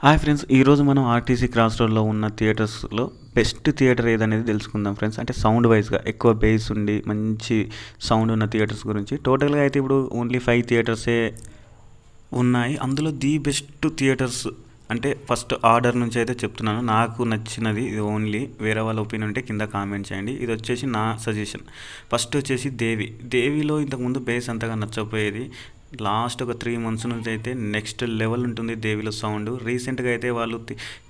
Hi friends, ఈరోజు మనం RTC cross రోడ్లో ఉన్న థియేటర్స్లో బెస్ట్ థియేటర్ ఏదనేది తెలుసుకుందాం ఫ్రెండ్స్. అంటే సౌండ్ వైజ్గా ఎక్కువ బేస్ ఉండి మంచి సౌండ్ ఉన్న థియేటర్స్ గురించి. టోటల్గా అయితే ఇప్పుడు ఓన్లీ 5 థియేటర్సే ఉన్నాయి. అందులో ది బెస్ట్ థియేటర్స్ అంటే ఫస్ట్ ఆర్డర్ నుంచి అయితే చెప్తున్నాను. నాకు నచ్చినది ఇది ఓన్లీ. వేరే వాళ్ళ ఒపీనియన్ ఉంటే కింద కామెంట్ చేయండి. ఇది వచ్చేసి నా సజెషన్. ఫస్ట్ వచ్చేసి దేవిలో ఇంతకుముందు బేస్ అంతగా నచ్చపోయేది. లాస్ట్ ఒక 3 months నుంచి అయితే నెక్స్ట్ లెవెల్ ఉంటుంది దేవిలో సౌండ్. రీసెంట్గా అయితే వాళ్ళు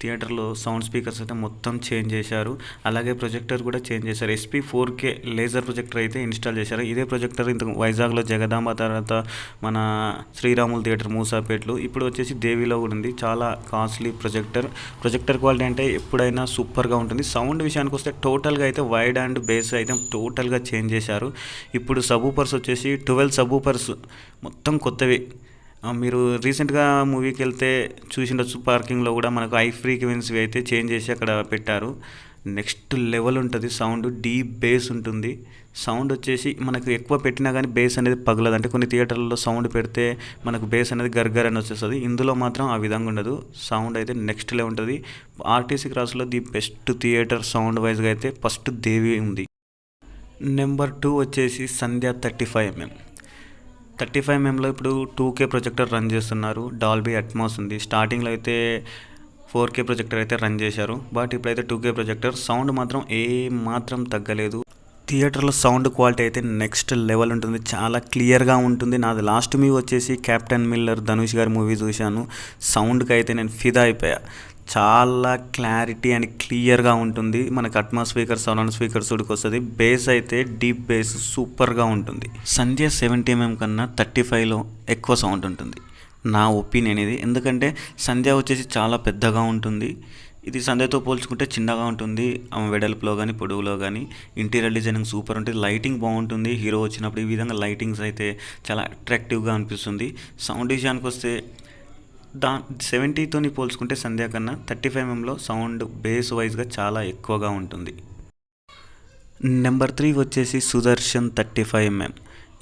థియేటర్లో సౌండ్ స్పీకర్స్ అయితే మొత్తం చేంజ్ చేశారు. అలాగే ప్రొజెక్టర్ కూడా చేంజ్ చేశారు. SP 4K లేజర్ ప్రొజెక్టర్ అయితే ఇన్స్టాల్ చేశారు. ఇదే ప్రొజెక్టర్ ఇంత వైజాగ్లో జగదాంబ, తర్వాత మన శ్రీరాములు థియేటర్ మూసాపేట్లు, ఇప్పుడు వచ్చేసి దేవిలో కూడా ఉంది. చాలా కాస్ట్లీ ప్రొజెక్టర్ క్వాలిటీ అంటే ఎప్పుడైనా సూపర్గా ఉంటుంది. సౌండ్ విషయానికి వస్తే టోటల్గా అయితే వైడ్ అండ్ బేస్ అయితే టోటల్గా చేంజ్ చేశారు. ఇప్పుడు సబూపర్స్ వచ్చేసి 12 సబూపర్స్ మొత్తం కొత్తవి. మీరు రీసెంట్గా మూవీకి వెళ్తే చూసిండొచ్చు, పార్కింగ్లో కూడా మనకు హై ఫ్రీక్వెన్సీ అయితే చేంజ్ చేసి అక్కడ పెట్టారు. నెక్స్ట్ లెవెల్ ఉంటుంది సౌండ్. డీప్ బేస్ ఉంటుంది. సౌండ్ వచ్చేసి మనకు ఎక్కువ పెట్టినా కానీ బేస్ అనేది పగలదు. అంటే కొన్ని థియేటర్లలో సౌండ్ పెడితే మనకు బేస్ అనేది గర్గర్ అని వచ్చేస్తుంది. ఇందులో మాత్రం ఆ విధంగా ఉండదు. సౌండ్ అయితే నెక్స్ట్ లెవెల్ ఉంటుంది. ఆర్టీసీ క్రాస్లో ది బెస్ట్ థియేటర్ సౌండ్ వైజ్గా అయితే ఫస్ట్ దేవి ఉంది. నెంబర్ 2 వచ్చేసి సంధ్య 35mm. 35mmలో ఇప్పుడు 2K ప్రొజెక్టర్ రన్ చేస్తున్నారు. డాల్బీ అట్మాస్ ఉంది. స్టార్టింగ్లో అయితే 4K ప్రొజెక్టర్ అయితే రన్ చేశారు. బట్ ఇప్పుడైతే 2K ప్రొజెక్టర్. సౌండ్ మాత్రం మాత్రం తగ్గలేదు. థియేటర్లో సౌండ్ క్వాలిటీ అయితే నెక్స్ట్ లెవెల్ ఉంటుంది. చాలా క్లియర్గా ఉంటుంది. నాది లాస్ట్ మూవీ వచ్చేసి క్యాప్టెన్ మిల్లర్ ధనుష్ గారి మూవీ చూశాను. సౌండ్కి అయితే నేను ఫిదా అయిపోయా. చాలా క్లారిటీ అండ్ క్లియర్గా ఉంటుంది. మనకు అట్మాస్ఫియర్ సరౌండ్ స్పీకర్స్ ఉడికి వస్తుంది. బేస్ అయితే డీప్ బేస్ సూపర్గా ఉంటుంది. సంధ్య 70mm కన్నా 35లో ఎక్కువ సౌండ్ ఉంటుంది నా ఒపీనియన్ ఇది. ఎందుకంటే సంధ్య వచ్చేసి చాలా పెద్దగా ఉంటుంది. ఇది సంధ్యతో పోల్చుకుంటే చిన్నగా ఉంటుంది. వెడల్పులో కానీ పొడవులో కానీ. ఇంటీరియర్ డిజైనింగ్ సూపర్ ఉంటుంది. లైటింగ్ బాగుంటుంది. హీరో వచ్చినప్పుడు ఈ విధంగా లైటింగ్స్ అయితే చాలా అట్రాక్టివ్గా అనిపిస్తుంది. సౌండ్ విషయానికి వస్తే 70తోని పోల్చుకుంటే సంధ్య కన్నా 35mmలో సౌండ్ బేస్ వైజ్గా చాలా ఎక్కువగా ఉంటుంది. నెంబర్ 3 వచ్చేసి సుదర్శన్ 35mm.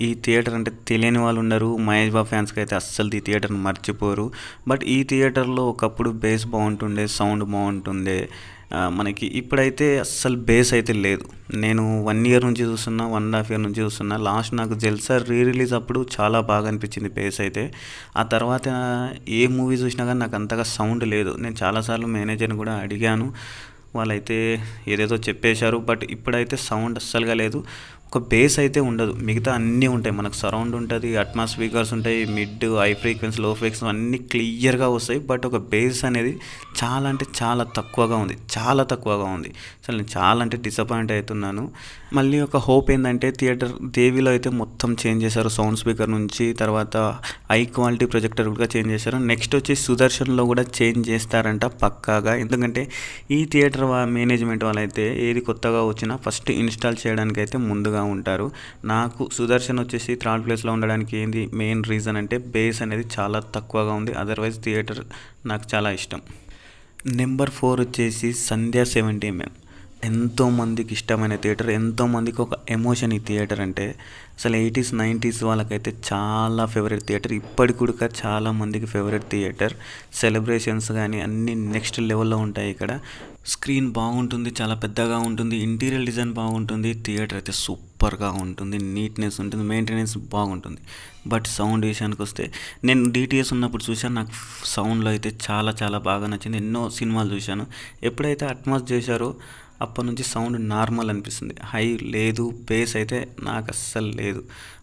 ఈ థియేటర్ అంటే తెలియని వాళ్ళు ఉన్నారు. మహేష్ బాబు ఫ్యాన్స్కి అయితే అస్సలు ఈ థియేటర్ని మర్చిపోరు. బట్ ఈ థియేటర్లో ఒకప్పుడు బేస్ బాగుంటుండే, సౌండ్ బాగుంటుండే. మనకి ఇప్పుడైతే అస్సలు బేస్ అయితే లేదు. నేను 1 year నుంచి చూస్తున్నా, 1.5 year నుంచి చూస్తున్నా. లాస్ట్ నాకు జల్సా రిలీజ్ అప్పుడు చాలా బాగా అనిపించింది బేస్ అయితే. ఆ తర్వాత ఏ మూవీ చూసినా కానీ నాకు అంతగా సౌండ్ లేదు. నేను చాలాసార్లు మేనేజర్ని కూడా అడిగాను. వాళ్ళైతే ఏదేదో చెప్పేశారు. బట్ ఇప్పుడైతే సౌండ్ అస్సలుగా లేదు. ఒక బేస్ అయితే ఉండదు. మిగతా అన్నీ ఉంటాయి. మనకు సరౌండ్ ఉంటుంది, అట్మాస్ఫియర్స్ ఉంటాయి, మిడ్, హై ఫ్రీక్వెన్సీ, లో ఫ్రీక్వెన్సీ అన్నీ క్లియర్గా వస్తాయి. బట్ ఒక బేస్ అనేది చాలా అంటే చాలా తక్కువగా ఉంది. చాలా తక్కువగా ఉంది. అసలు నేను చాలా అంటే డిసప్పాయింట్ అవుతున్నాను. మళ్ళీ ఒక హోప్ ఏంటంటే థియేటర్ దేవిలో అయితే మొత్తం చేంజ్ చేశారు. సౌండ్ స్పీకర్ నుంచి తర్వాత హై క్వాలిటీ ప్రొజెక్టర్ కూడా చేంజ్ చేశారు. నెక్స్ట్ వచ్చి సుదర్శన్లో కూడా చేంజ్ చేస్తారంట పక్కాగా. ఎందుకంటే ఈ థియేటర్ మేనేజ్మెంట్ వాళ్ళైతే ఏది కొత్తగా వచ్చినా ఫస్ట్ ఇన్స్టాల్ చేయడానికి అయితే ముందుగా ఉంటారు. నాకు సుదర్శన్ వచ్చేసి 3rd ప్లేస్లో ఉండడానికి ఏంది మెయిన్ రీజన్ అంటే బేస్ అనేది చాలా తక్కువగా ఉంది. అదర్వైజ్ థియేటర్ నాకు చాలా ఇష్టం. నెంబర్ 4 వచ్చేసి సంధ్య 70mm. ఎంతోమందికి ఇష్టమైన థియేటర్, ఎంతోమందికి ఒక ఎమోషన్ ఈ థియేటర్ అంటే. అసలు 80s 90s వాళ్ళకైతే చాలా ఫేవరెట్ థియేటర్. ఇప్పటికి కూడా చాలామందికి ఫేవరెట్ థియేటర్. సెలబ్రేషన్స్ కానీ అన్నీ నెక్స్ట్ లెవెల్లో ఉంటాయి ఇక్కడ. స్క్రీన్ బాగుంటుంది, చాలా పెద్దగా ఉంటుంది, ఇంటీరియర్ డిజైన్ బాగుంటుంది, థియేటర్ అయితే సూపర్గా ఉంటుంది, నీట్నెస్ ఉంటుంది, మెయింటెనెన్స్ బాగుంటుంది. బట్ సౌండ్ విషయానికి వస్తే నేను DTS ఉన్నప్పుడు చూశాను. నాకు సౌండ్లో అయితే చాలా చాలా బాగా నచ్చింది. ఎన్నో సినిమాలు చూశాను. ఎప్పుడైతే అట్మాస్ చేశారో అప్పటి నుంచి సౌండ్ నార్మల్ అనిపిస్తుంది. హై లేదు, బేస్ అయితే నాకు అస్సలు లేదు.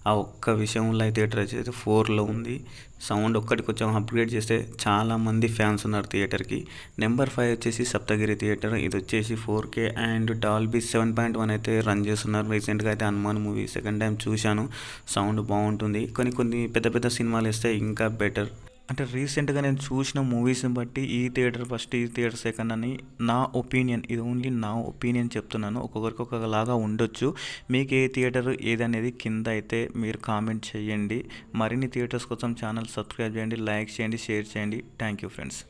ఆ ఒక్క విషయంలో అయితే థియేటర్ అయితే 4లో ఉంది. సౌండ్ ఒక్కటి కొంచెం అప్గ్రేడ్ చేస్తే చాలామంది ఫ్యాన్స్ ఉన్నారు థియేటర్కి. నెంబర్ 5 వచ్చేసి సప్తగిరి థియేటర్. ఇది వచ్చేసి 4K అండ్ డాల్బీ 7.1 అయితే రన్ చేస్తున్నారు. రీసెంట్గా అయితే హనుమాన్ మూవీ సెకండ్ టైం చూశాను. సౌండ్ బాగుంటుంది. కొన్ని పెద్ద పెద్ద సినిమాలు వేస్తే ఇంకా బెటర్. అంటే రీసెంట్గా నేను చూసిన మూవీస్ని బట్టి ఈ థియేటర్ ఫస్ట్, ఈ థియేటర్ సెకండ్ అని నా ఒపీనియన్. ఇది ఓన్లీ నా ఒపీనియన్ చెప్తున్నాను. ఒక్కొక్కరికి ఒక్కొక్కలాగా ఉండొచ్చు. మీకు ఏ థియేటర్ ఏదనేది కింద అయితే మీరు కామెంట్ చేయండి. మరిన్ని థియేటర్స్ కోసం ఛానల్ సబ్స్క్రైబ్ చేయండి, లైక్ చేయండి, షేర్ చేయండి. Thank you friends.